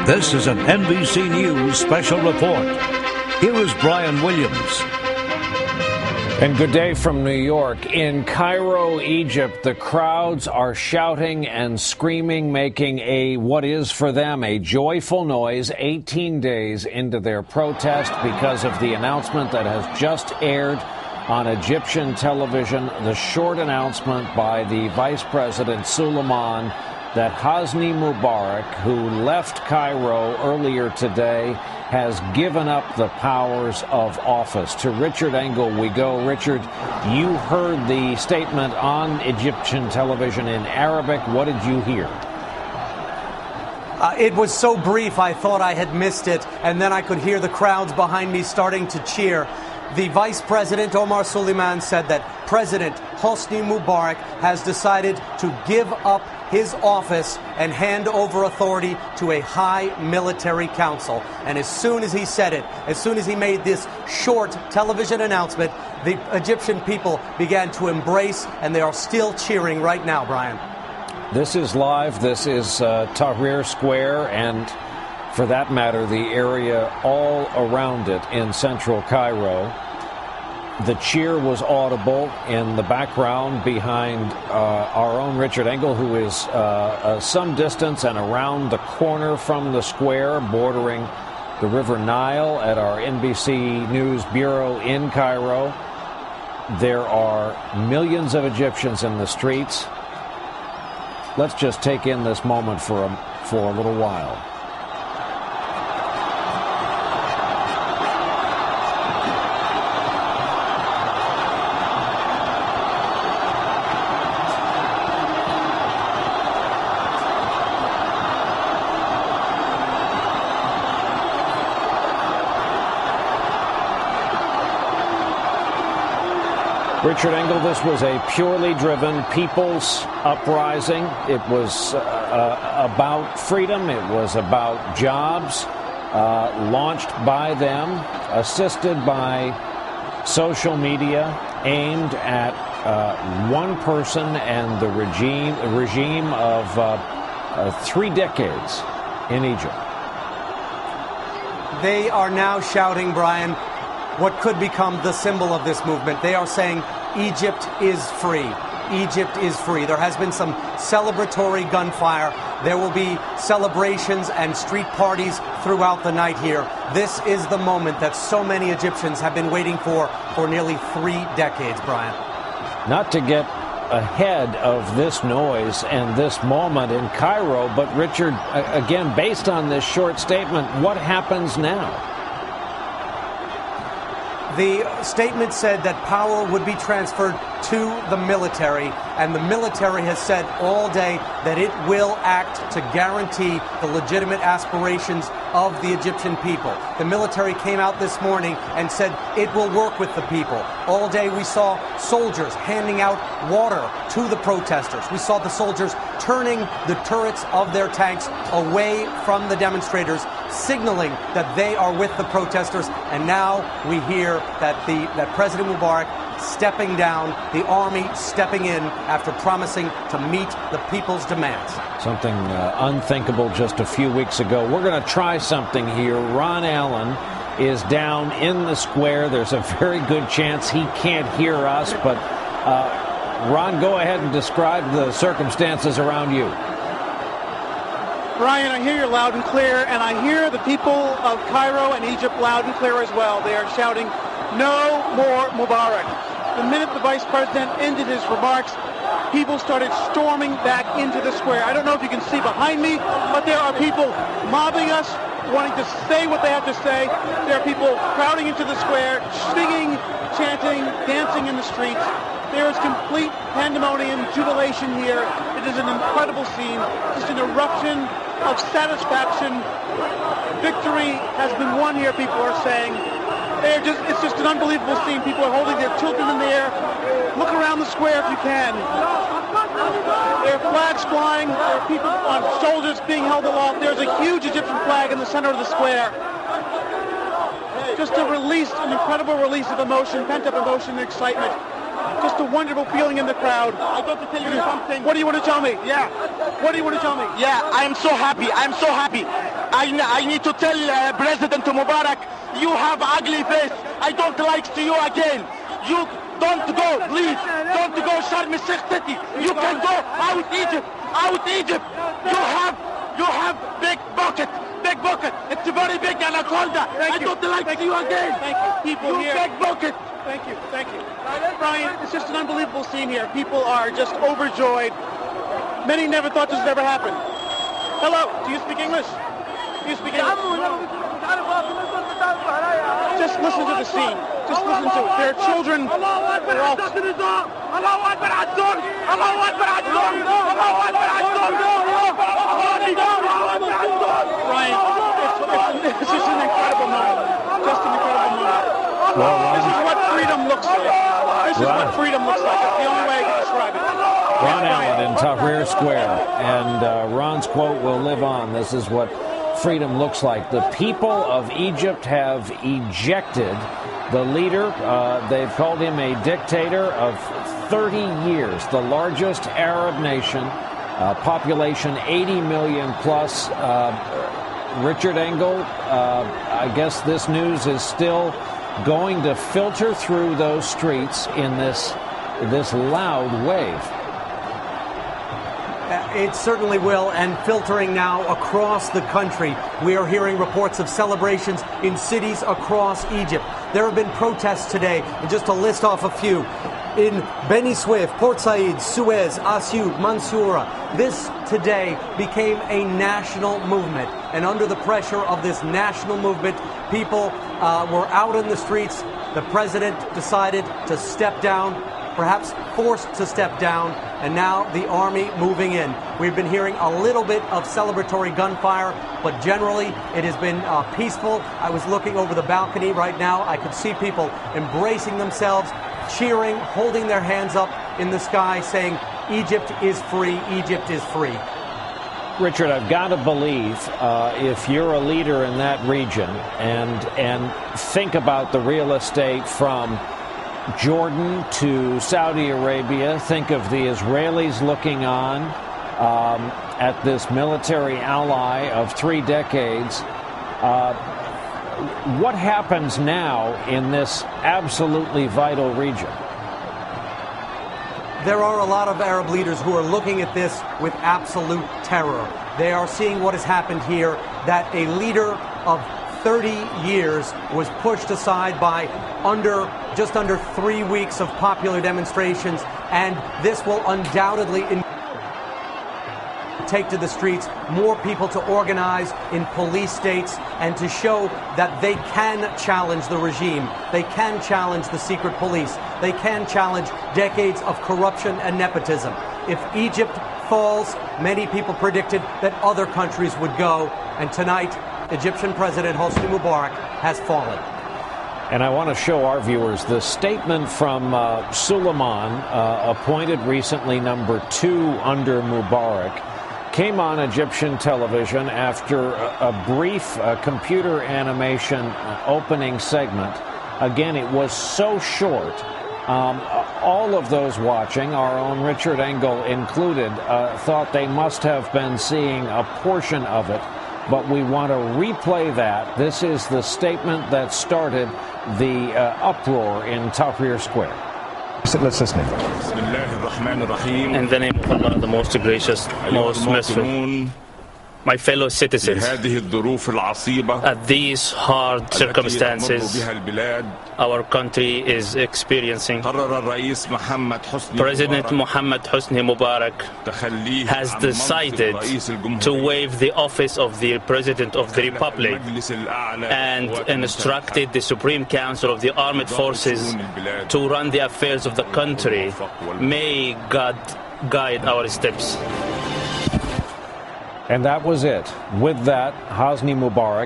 This is an NBC News special report. Here is Brian Williams. And good day from New York. In Cairo, Egypt, the crowds are shouting and screaming, making what is for them a joyful noise 18 days into their protest because of the announcement that has just aired on Egyptian television, the short announcement by the Vice President Suleiman that Hosni Mubarak, who left Cairo earlier today, has given up the powers of office. To Richard Engel we go. Richard, you heard the statement on Egyptian television in Arabic. What did you hear? It was so brief, I thought I had missed it, and then I could hear the crowds behind me starting to cheer. The Vice President, Omar Suleiman, said that President Hosni Mubarak has decided to give up his office and hand over authority to a high military council. And as soon as he said it, as soon as he made this short television announcement, the Egyptian people began to embrace, and they are still cheering right now, Brian. This is live. This is Tahrir Square, and for that matter, the area all around it in central Cairo. The cheer was audible in the background behind our own Richard Engel, who is some distance and around the corner from the square bordering the River Nile at our NBC News Bureau in Cairo. There are millions of Egyptians in the streets. Let's just take in this moment for a little while. Richard Engel, this was a purely driven people's uprising. It was about freedom. It was about jobs, launched by them, assisted by social media, aimed at one person and the regime of 3 decades in Egypt. They are now shouting, Brian, what could become the symbol of this movement. They are saying, Egypt is free. Egypt is free. There has been some celebratory gunfire. There will be celebrations and street parties throughout the night here. This is the moment that so many Egyptians have been waiting for nearly 3 decades, Brian. Not to get ahead of this noise and this moment in Cairo, but Richard, again, based on this short statement, what happens now? The statement said that power would be transferred to the military, and the military has said all day that it will act to guarantee the legitimate aspirations of the Egyptian people. The military came out this morning and said it will work with the people. All day we saw soldiers handing out water to the protesters. We saw the soldiers turning the turrets of their tanks away from the demonstrators, signaling that they are with the protesters. And now we hear that President Mubarak stepping down, the army stepping in after promising to meet the people's demands. Something unthinkable just a few weeks ago. We're going to try something here. Ron Allen is down in the square. There's a very good chance he can't hear us, but Ron, go ahead and describe the circumstances around you. Brian, I hear you loud and clear, and I hear the people of Cairo and Egypt loud and clear as well. They are shouting, "No more Mubarak." The minute the vice president ended his remarks, people started storming back into the square. I don't know if you can see behind me, but there are people mobbing us, wanting to say what they have to say. There are people crowding into the square, singing, chanting, dancing in the streets. There is complete pandemonium, jubilation here. It is an incredible scene, just an eruption of satisfaction. Victory has been won here, people are saying. It's just an unbelievable scene. People are holding their children in the air. Look around the square if you can. There are flags flying. There are people on shoulders being held aloft. There's a huge Egyptian flag in the center of the square. Just a release, an incredible release of emotion, pent-up emotion and excitement. Just a wonderful feeling in the crowd. I'd like to tell you something. What do you want to tell me? Yeah. What do you want to tell me? Yeah, I'm so happy. I'm so happy. I need to tell President Mubarak, you have ugly face. I don't like to you again. You don't go, please. Don't go Sharm el-Sheikh city. You can go out Egypt. Out Egypt. You have big bucket. Big bucket. It's very big anaconda. I don't like to you again. Thank you. People you here. Big bucket. Thank you. Thank you. Brian, it's just an unbelievable scene here. People are just overjoyed. Many never thought this would ever happen. Hello. Do you speak English? Do you speak English? Just listen to the scene. Just listen to it. There are children. Ryan, it's just an incredible moment. Just an incredible moment. This is what freedom looks like. This is what freedom looks like. It's the only way I can describe it. Ron Allen in Tahrir Square. And Ron's quote will live on. This is what freedom looks like. The people of Egypt have ejected the leader. They've called him a dictator of 30 years, the largest Arab nation, population 80 million plus. Richard Engel, I guess this news is still going to filter through those streets in this loud wave. It certainly will, and filtering now across the country. We are hearing reports of celebrations in cities across Egypt. There have been protests today, and just to list off a few, in Beni Suef, Port Said, Suez, Asyut, Mansoura. This today became a national movement, and under the pressure of this national movement, people were out in the streets. The president decided to step down, perhaps forced to step down, and now the army moving in. We've been hearing a little bit of celebratory gunfire, but generally it has been peaceful. I was looking over the balcony right now. I could see people embracing themselves, cheering, holding their hands up in the sky, saying, Egypt is free, Egypt is free. Richard, I've got to believe if you're a leader in that region and think about the real estate from Jordan to Saudi Arabia, think of the Israelis looking on at this military ally of 3 decades. What happens now in this absolutely vital region? There are a lot of Arab leaders who are looking at this with absolute terror. They are seeing what has happened here, that a leader of 30 years was pushed aside by just under 3 weeks of popular demonstrations, and this will undoubtedly take to the streets more people to organize in police states and to show that they can challenge the regime, they can challenge the secret police, they can challenge decades of corruption and nepotism. If Egypt falls, many people predicted that other countries would go, and tonight Egyptian President Hosni Mubarak has fallen. And I want to show our viewers the statement from Suleiman, appointed recently number 2 under Mubarak, came on Egyptian television after a brief computer animation opening segment. Again, it was so short. All of those watching, our own Richard Engel included, thought they must have been seeing a portion of it. But we want to replay that. This is the statement that started the uproar in Tahrir Square. Let's listen. In the name of Allah, the most gracious, most merciful, my fellow citizens, at these hard circumstances our country is experiencing, President Muhammad Hosni Mubarak has decided to waive the office of the President of the Republic and instructed the Supreme Council of the Armed Forces to run the affairs of the country. May God guide our steps. And that was it. With that, Hosni Mubarak